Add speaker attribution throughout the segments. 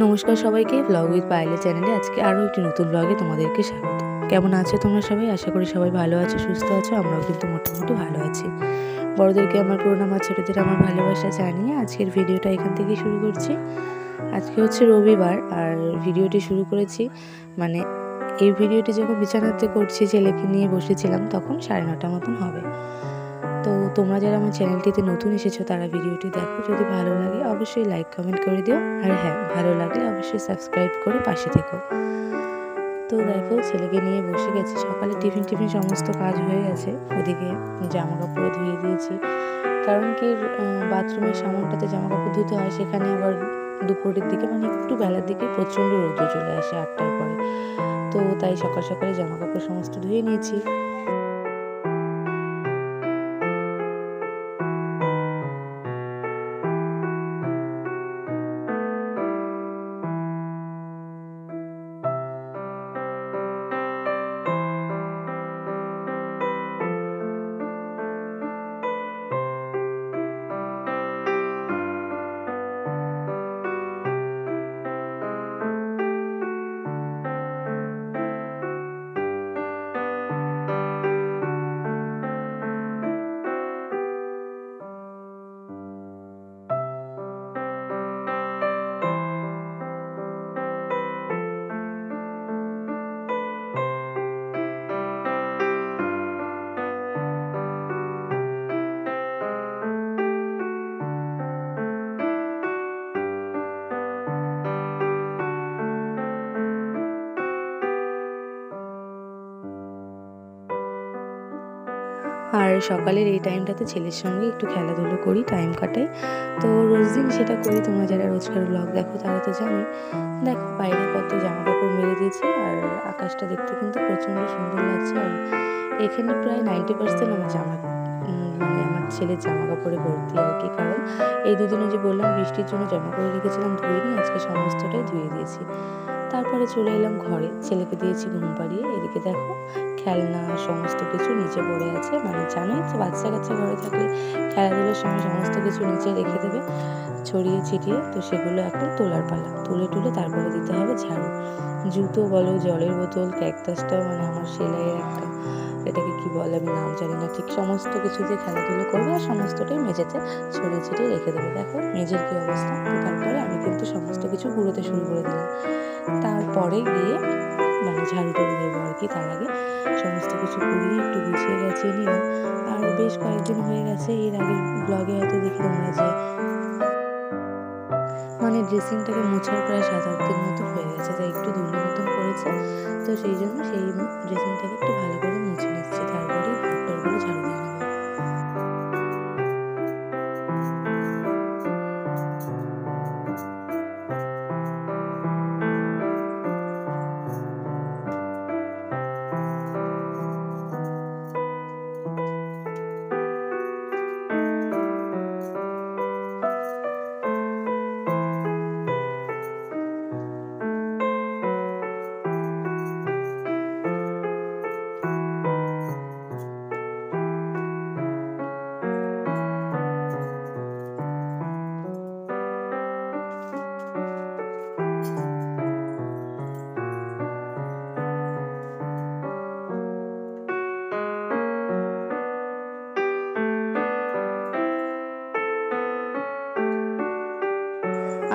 Speaker 1: নমস্কার সবাইকে, blog with পায়েলের চ্যানেলে আজকে আরও একটি নতুন ব্লগে তোমাদেরকে স্বাগত। কেমন আছো তোমরা সবাই? আশা করি সবাই ভালো আছো, সুস্থ আছো। আমরাও কিন্তু মোটামুটি ভালো আছি। বড়দেরকে আমার প্রণাম আর ছোটোদের আমার ভালোবাসা জানিয়ে আজকের ভিডিওটা এখান থেকেই শুরু করছি। আজকে হচ্ছে রবিবার আর ভিডিওটি শুরু করেছি মানে এই ভিডিওটি যখন বিছানাতে করছি, ছেলেকে নিয়ে বসেছিলাম, তখন 9:30 মতন হবে। তো তোমরা যারা আমার চ্যানেলটিতে নতুন এসেছো তারা ভিডিওটি দেখো, যদি ভালো লাগে অবশ্যই লাইক কমেন্ট করে দিও, আর হ্যাঁ, ভালো লাগলে অবশ্যই সাবস্ক্রাইব করে পাশে থেকো। তো দেখো, ছেলেকে নিয়ে বসে গেছি। সকালে টিফিন সমস্ত কাজ হয়ে গেছে। ওদিকে জামা কাপড় ধুয়ে দিয়েছি, কারণ কি বাথরুমের সামনটাতে জামা কাপড় ধুতে হয়, সেখানে আবার দুপুরের দিকে মানে একটু বেলার দিকে প্রচণ্ড রৌদ্র চলে আসে 8টার পরে। তো তাই সকাল সকালে জামা কাপড় সমস্ত ধুয়ে নিয়েছি। আর সকালের এই টাইমটাতে ছেলের সঙ্গে একটু খেলাধুলো করি, টাইম কাটাই। তো রোজ দিন সেটা করি। তোমরা যারা রোজকার ব্লগ দেখো তারা তো জানোই। দেখো বাইরে কত জামা কাপড় মেলে দিয়েছি, আর আকাশটা দেখতে কিন্তু প্রচণ্ড সুন্দর লাগছে। আর এখানে প্রায় 90% আমার মানে আমার ছেলের জামা কাপড়ে ভর্তি আর কি। কারণ এই দুদিনে যে বললাম বৃষ্টির জন্য জমা করে রেখেছিলাম, ধুইনি, আজকে সমস্তটাই ধুয়ে দিয়েছি। তারপরে চলে এলাম ঘরে, ছেলেকে দিয়েছি ঘুম পাড়িয়ে। এদিকে দেখো খেলনা সমস্ত কিছু নিচে পড়ে আছে। মানে জানোই তো, বাচ্চা কাচ্চা ঘরে থাকলে খেলাধুলোর সময় সমস্ত কিছু নিচে রেখে দেবে ছড়িয়ে ছিটিয়ে। তো সেগুলো এখন তোলার পালা, তুলে তারপরে দিতে হবে ঝাড়ু। জুতো বলো, জলের বোতল, ক্যাকটাসটা মানে আমার সেলাইয়ের একটা, এটাকে কি বলে আমি নাম জানি না ঠিক, সমস্ত কিছু দিয়ে খেলাধুলো করবে আর সমস্তটাই মেঝেতে ছড়িয়ে ছিটিয়ে রেখে দেবে। দেখো মেঝের কি অবস্থা। তো তারপরে আমি কিন্তু সমস্ত কিছু গুঁড়োতে শুরু করে দিলাম। তারপরে গিয়ে মানে ঝাড়ু টাড়ু দেবো আর কি। তার আগে সমস্ত কিছু করিয়ে একটু গুছিয়ে গাছিয়ে নিলাম। আর বেশ কয়েকদিন হয়ে গেছে, এর আগের ব্লগে হয়তো দেখি তোমরা যে মানে ড্রেসিংটাকে মোছার প্রায় 7-8 দিন মতো হয়ে গেছে, তাই একটু ধুলো মতন পড়েছে। তো সেই জন্য সেই ড্রেসিংটাকে একটু ভালো করে মুছে নিচ্ছি, তারপরেই ঘরটারগুলো ঝাড়ু দিয়ে নেবো।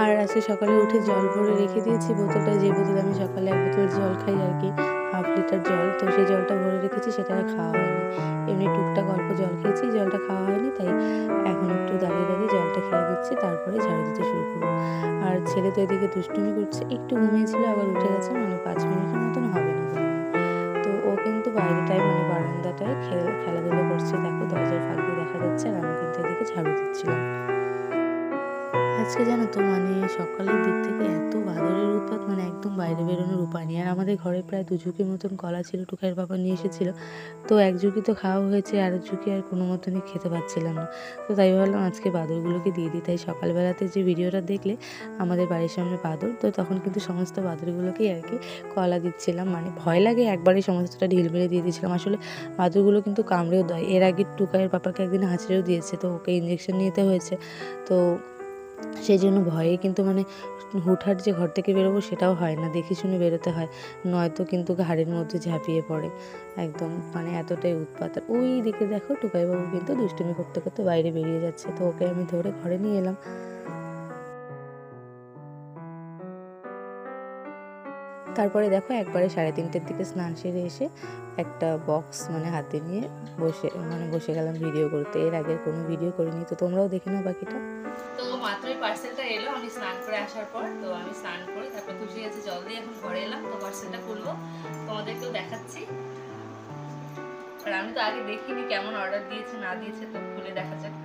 Speaker 1: আর আজকে সকালে উঠে জল ভরে রেখে দিয়েছি বোতলটা, যে বোতলে আমি সকালে 1 বোতল জল খাই আর কি, 1/2 লিটার জল। তো সেই জলটা ভরে রেখেছি, সেটা আর খাওয়া হয়নি। এমনি টুকটাক অল্প জল খেয়েছি, জলটা খাওয়া হয়নি। তাই এখন একটু দাঁড়িয়ে জলটা খেয়ে দিচ্ছি, তারপরে ঝাড়ু দিতে শুরু করবো। আর ছেলে তো এদিকে দুষ্টুমি করছে, একটু ঘুমিয়েছিল আবার উঠে গেছে, মানে 5 মিনিটের মতন হবে না ঘুমানো। তো ও কিন্তু বাইরেটায় মানে বারান্দাটায় খেলাধুলো করছে। দেখো দরজার ফাঁক দিয়ে দেখা যাচ্ছে, আর আমি কিন্তু এদিকে ঝাড়ু দিচ্ছিলাম। আজকে জানো তো মানে সকালের দিক থেকে এত বাদরের উৎপাত, মানে একদম বাইরে বেরোনোর উপায় নেই। আর আমাদের ঘরে প্রায় 2 ঝুঁকির মতন কলা ছিল, টুকাইয়ের বাবা নিয়ে এসেছিল। তো 1 ঝুঁকি তো খাওয়া হয়েছে, আর 1 ঝুঁকি আর কোনো মতনই খেতে পাচ্ছিলাম না। তো তাই ভাবলাম আজকে বাদরগুলোকে দিয়ে দিই। তাই সকালবেলাতে যে ভিডিওটা দেখলে, আমাদের বাড়ির সামনে বাদর, তো তখন কিন্তু সমস্ত বাদরগুলোকেই আর কি কলা দিচ্ছিলাম। মানে ভয় লাগে, একবারে সমস্তটা ঢিল মেরে দিয়ে দিয়েছিলাম। আসলে বাদরগুলো কিন্তু কামড়েও দেয়। এর আগে টুকাইয়ের পাপাকে একদিন হাঁচড়েও দিয়েছে, তো ওকে ইঞ্জেকশন নিতে হয়েছে। তো সেই জন্য ভয়ে কিন্তু মানে হুটহাট যে ঘর থেকে বেরোবো সেটাও হয় না, দেখে শুনে বেরোতে হয়, নয়তো কিন্তু ঘাড়ের মধ্যে ঝাঁপিয়ে পড়ে একদম, মানে এতটাই উৎপাত। আর ওই দিকে দেখো টুকাইবাবু কিন্তু দুষ্টুমি করতে করতে বাইরে বেরিয়ে যাচ্ছে, তো ওকে আমি ধরে ঘরে নিয়ে এলাম। তারপরে দেখো একবারে 3:30-র দিকে স্নান সেরে এসে একটা বক্স মানে হাতে নিয়ে বসে গেলাম ভিডিও করতে। এর আগে কোনো ভিডিও করিনি, তো তোমরাও দেখে নাও বাকিটা। তো মাত্রই পার্সেলটা এলো আমি স্নান করে আসার পর, তো আমি স্নান করে তারপর খুশি আছে জল দিয়ে এখন ঘরে এলাম। তো পার্সেলটা খুলবো, তোমাদেরকেও দেখাচ্ছি, আর আমি তো আগে দেখিনি কেমন অর্ডার দিয়েছে না দিয়েছে, তো খুলে দেখা যাক।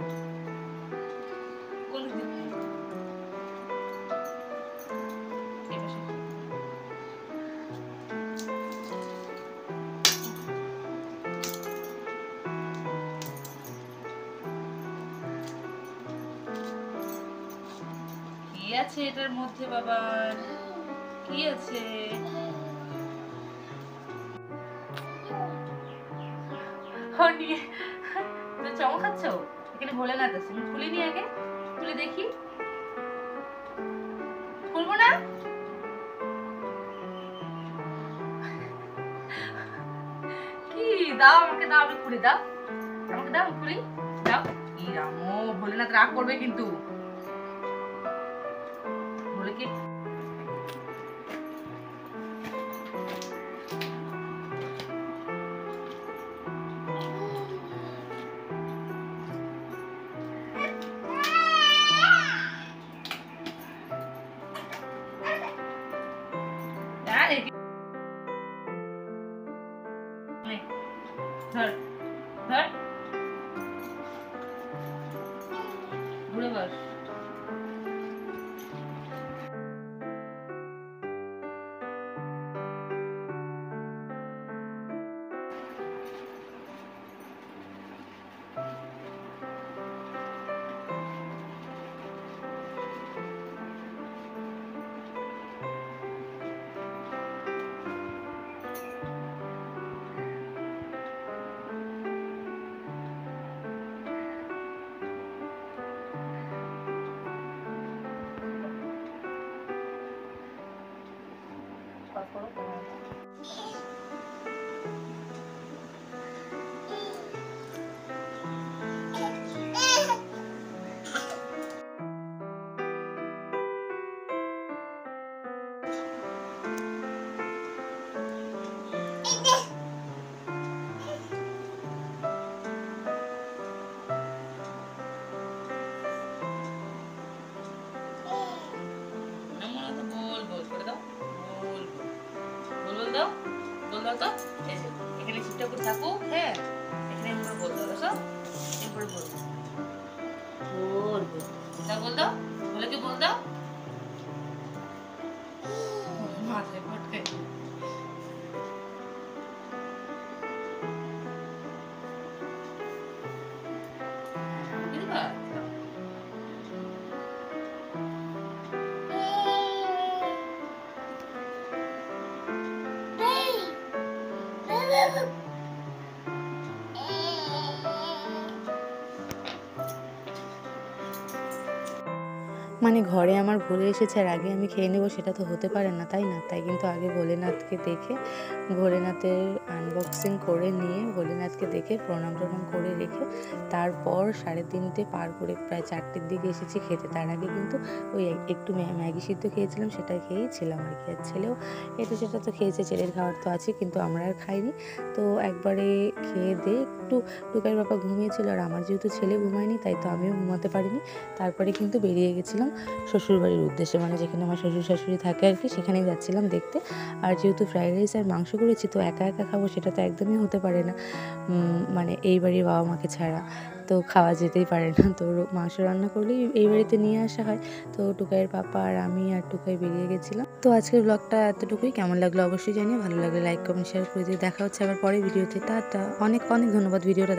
Speaker 1: কি আছে এটার মধ্যে বাবা, কি আছে? চমকাচ্ছ? এখানে ভোলেনাথ আছে, আমি খুলিনি আগে, খুলে দেখি। খুলবো না? কি দাও আমাকে, দাও আমি খুলি, দাও আমাকে, দাও খুলি, দাও। কি রামো, ভোলেনাথ রাগ করবে কিন্তু, বলে কি ধর ধর ঘুরে বস। এখানে চিপটা করে থাকুক, হ্যাঁ এখানে এমনি বল দাও, সব এরপরে বল বল দাও, বলে কি বল দাও, মাথায় পটকে মানে ঘরে আমার ভুলে এসেছে আর আগে আমি খেয়ে নেবো সেটা তো হতে পারে না, তাই না? তাই কিন্তু আগে ভোলেনাথকে দেখে, ভোলেনাথের আনবক্সিং করে নিয়ে, ভোলেনাথকে দেখে প্রণাম টনাম করে রেখে তারপর 3:30 পার করে প্রায় 4টের দিকে এসেছি খেতে। তার আগে কিন্তু ওই একটু ম্যাগি সিদ্ধ খেয়েছিলাম, সেটা খেয়েই ছিলাম আর কি। আর ছেলেও এটা সেটা তো খেয়েছে, ছেলের খাবার তো আছে, কিন্তু আমরা আর খাইনি। তো একবারে খেয়ে দিয়ে একটু টুকাইয়ের বাবা ঘুমিয়েছিল, আর আমার যেহেতু ছেলে ঘুমায়নি তাই তো আমিও ঘুমাতে পারিনি। তারপরে কিন্তু বেরিয়ে গেছিলাম শ্বশুরবাড়ির উদ্দেশ্যে, মানে যেখানে আমার শ্বশুর শাশুড়ি থাকে আর কি, সেখানেই যাচ্ছিলাম দেখতে। আর যেহেতু ফ্রাইড রাইস আর মাংস করেছি, তো একা একা খাবো সেটা তো একদমই হতে পারে না, মানে এই বাড়ির বাবা মাকে ছাড়া তো খাওয়া যেতেই পারে না। তো মাংস রান্না করলেই এই বাড়িতে নিয়ে আসা হয়। তো টুকাইয়ের পাপা আর আমি আর টুকাই বেরিয়ে গেছিলাম। তো আজকের ব্লগটা এতটুকুই, কেমন লাগলো অবশ্যই জানিও, ভালো লাগলে লাইক কমেন্ট শেয়ার করে দিয়ে দেখা হচ্ছে আবার পরে ভিডিওতে। টাটা, অনেক অনেক ধন্যবাদ ভিডিওটা